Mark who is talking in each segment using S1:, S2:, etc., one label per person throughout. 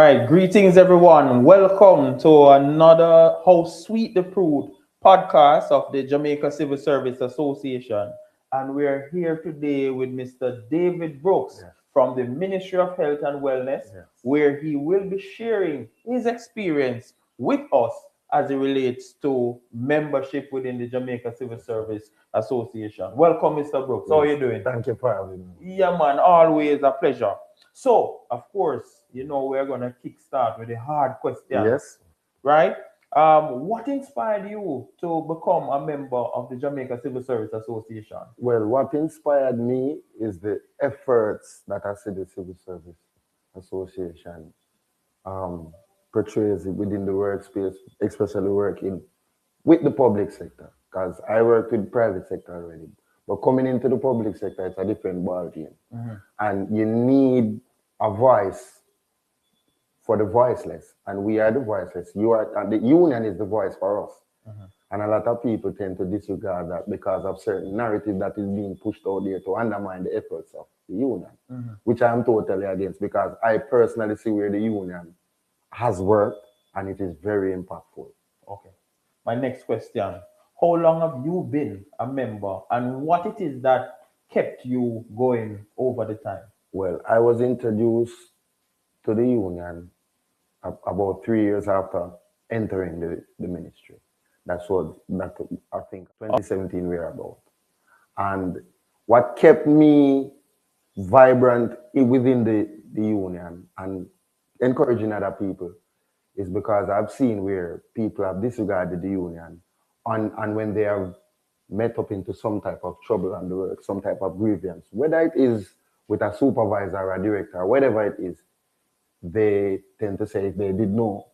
S1: right, greetings everyone. Welcome to another How Sweet the Fruit podcast of the Jamaica Civil Service Association. And we're here today with Mr. David Brooks from the Ministry of Health and Wellness, where he will be sharing his experience with us as it relates to membership within the Jamaica Civil Service Association. Welcome, Mr. Brooks. How are you doing?
S2: Thank you for having me.
S1: Yeah, man, always a pleasure. So, of course, we're going to kickstart with a hard question.
S2: Yes.
S1: Right? What inspired you to become a member of the Jamaica Civil Service Association?
S2: Well, what inspired me is the efforts that I see the Civil Service Association portrays within the workspace, especially working with the public sector. Because I work with private sector already. But coming into the public sector, it's a different ballgame. And you need a voice for the voiceless, and we are the voiceless. And the union is the voice for us. And a lot of people tend to disregard that because of certain narrative that is being pushed out there to undermine the efforts of the union, which I'm totally against, because I personally see where the union has worked and it is very impactful.
S1: Okay. My next question. How long have you been a member, and what it is that kept you going over the time?
S2: Well, I was introduced to the union about 3 years after entering the ministry. That's what I think 2017 we're about. And what kept me vibrant within the union and encouraging other people is because I've seen where people have disregarded the union and when they have met up into some type of trouble on the work, some type of grievance, whether it is with a supervisor or a director, or whatever it is, they tend to say if they did know.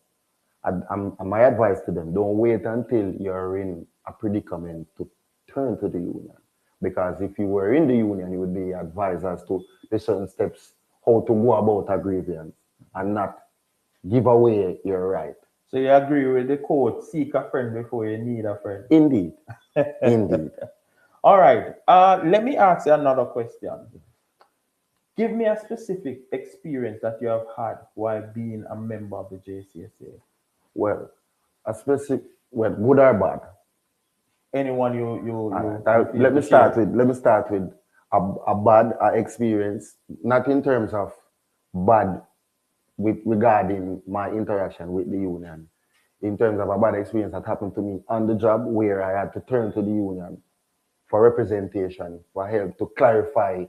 S2: And my advice to them, don't wait until you're in a predicament to turn to the union. Because if you were in the union, you would be advised as to the certain steps, how to go about a grievance and not give away your right.
S1: So you agree with the quote, seek a friend before you need a friend?
S2: Indeed. Indeed.
S1: All right. Let me ask you another question. Give me a specific experience that you have had while being a member of the JCSA.
S2: Well, good or bad?
S1: Anyone
S2: let me start with a bad experience, not in terms of bad regarding my interaction with the union, in terms of a bad experience that happened to me on the job where I had to turn to the union for representation, for help to clarify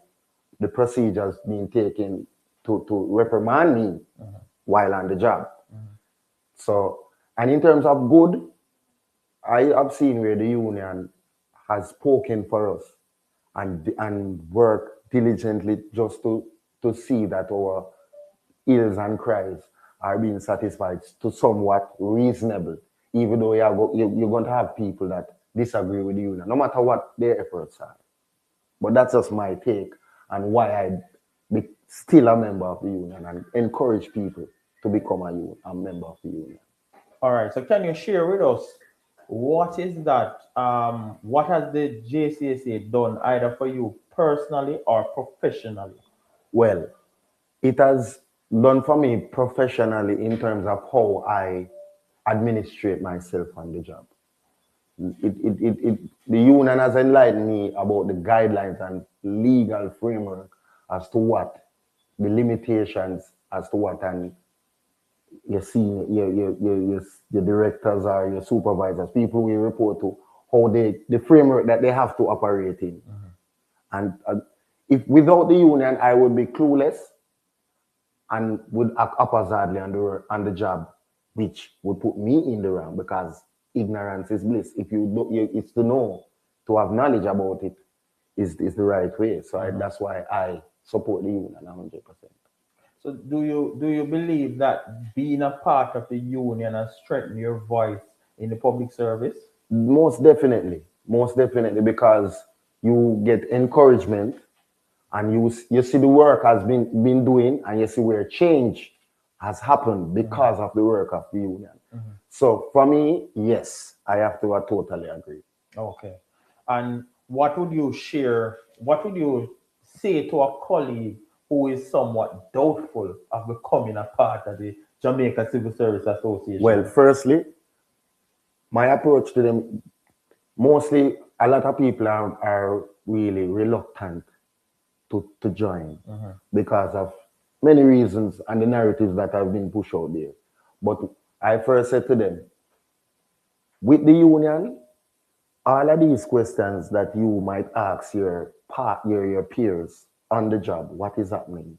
S2: the procedures being taken to reprimand me while on the job. So, and in terms of good, I have seen where the union has spoken for us and worked diligently just to see that our ills and cries are being satisfied to somewhat reasonable, even though you're going to have people that disagree with the union, no matter what their efforts are. But that's just my take and why I be still a member of the union and encourage people to become a member of the union.
S1: All right. So can you share with us what is that? What has the JCSA done either for you personally or professionally?
S2: Well, it has done for me professionally in terms of how I administrate myself on the job. The union has enlightened me about the guidelines and legal framework as to what the limitations as to what and your senior, your directors or your supervisors, people we report to, how the framework that they have to operate in. And if without the union, I would be clueless and would act haphazardly on the job, which would put me in the wrong because ignorance is bliss. If it's to know, to have knowledge about it is the right way. So that's why I support the union 100%.
S1: So do you believe that being a part of the union has strengthened your voice in the public service?
S2: Most definitely, because you get encouragement and you see the work has been doing and you see where change has happened because of the work of the union. So for me, yes, I totally agree.
S1: Okay. And what would you say to a colleague who is somewhat doubtful of becoming a part of the Jamaica Civil Service Association?
S2: Well, firstly, my approach to them, mostly a lot of people are really reluctant to join because of many reasons and the narratives that have been pushed out there. But I first said to them, with the union, all of these questions that you might ask your peers on the job, what is happening?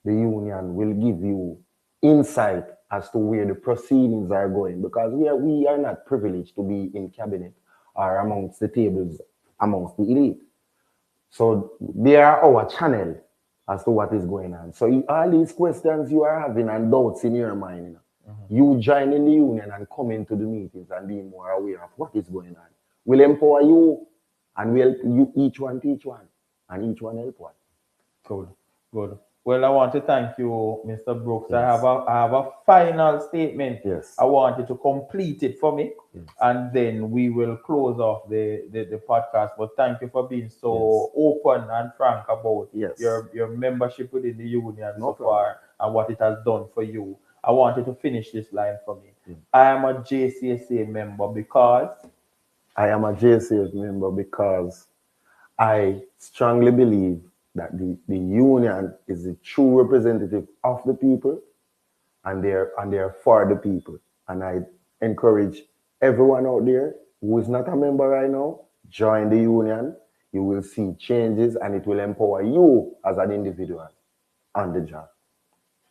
S2: The union will give you insight as to where the proceedings are going, because we are not privileged to be in cabinet or amongst the tables amongst the elite. So they are our channel as to what is going on. So all these questions you are having and doubts in your mind, you join in the union and come into the meetings and be more aware of what is going on. We'll empower you and we'll help you each one teach one and each one help one.
S1: Good, good. Well, I want to thank you, Mr. Brooks.
S2: Yes.
S1: I have a final statement.
S2: Yes.
S1: I want you to complete it for me,
S2: Yes.
S1: and then we will close off the podcast. But thank you for being so
S2: Yes.
S1: open and frank about
S2: Yes.
S1: your membership within the union
S2: No
S1: so
S2: problem.
S1: far and what it has done for you. I want you to finish this line for me. I am a JCSA member because
S2: I am a JCSA member because I strongly believe that the union is the true representative of the people and they're for the people. And I encourage everyone out there who is not a member right now, join the union. You will see changes and it will empower you as an individual on the job.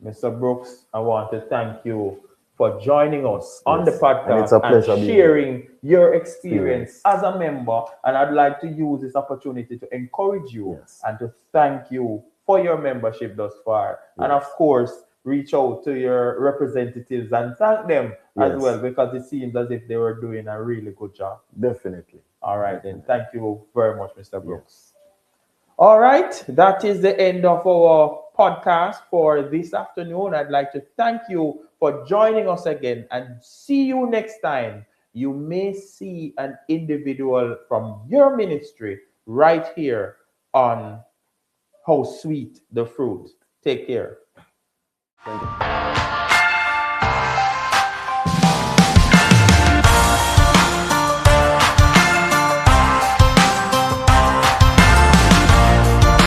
S1: Mr. Brooks, I want to thank you for joining us on the
S2: Yes.
S1: podcast
S2: And it's a pleasure
S1: and
S2: being
S1: sharing your experience as a member. And I'd like to use this opportunity to encourage you
S2: Yes.
S1: and to thank you for your membership thus far. And of course, reach out to your representatives and thank them as
S2: Yes.
S1: well, because it seems as if they were doing a really good job.
S2: Definitely.
S1: All right, then. Thank you very much, Mr. Brooks.
S2: Yes.
S1: All right, that is the end of our podcast for this afternoon. I'd like to thank you for joining us again and see you next time. You may see an individual from your ministry right here on How Sweet the Fruit. Take care.
S2: Thank you.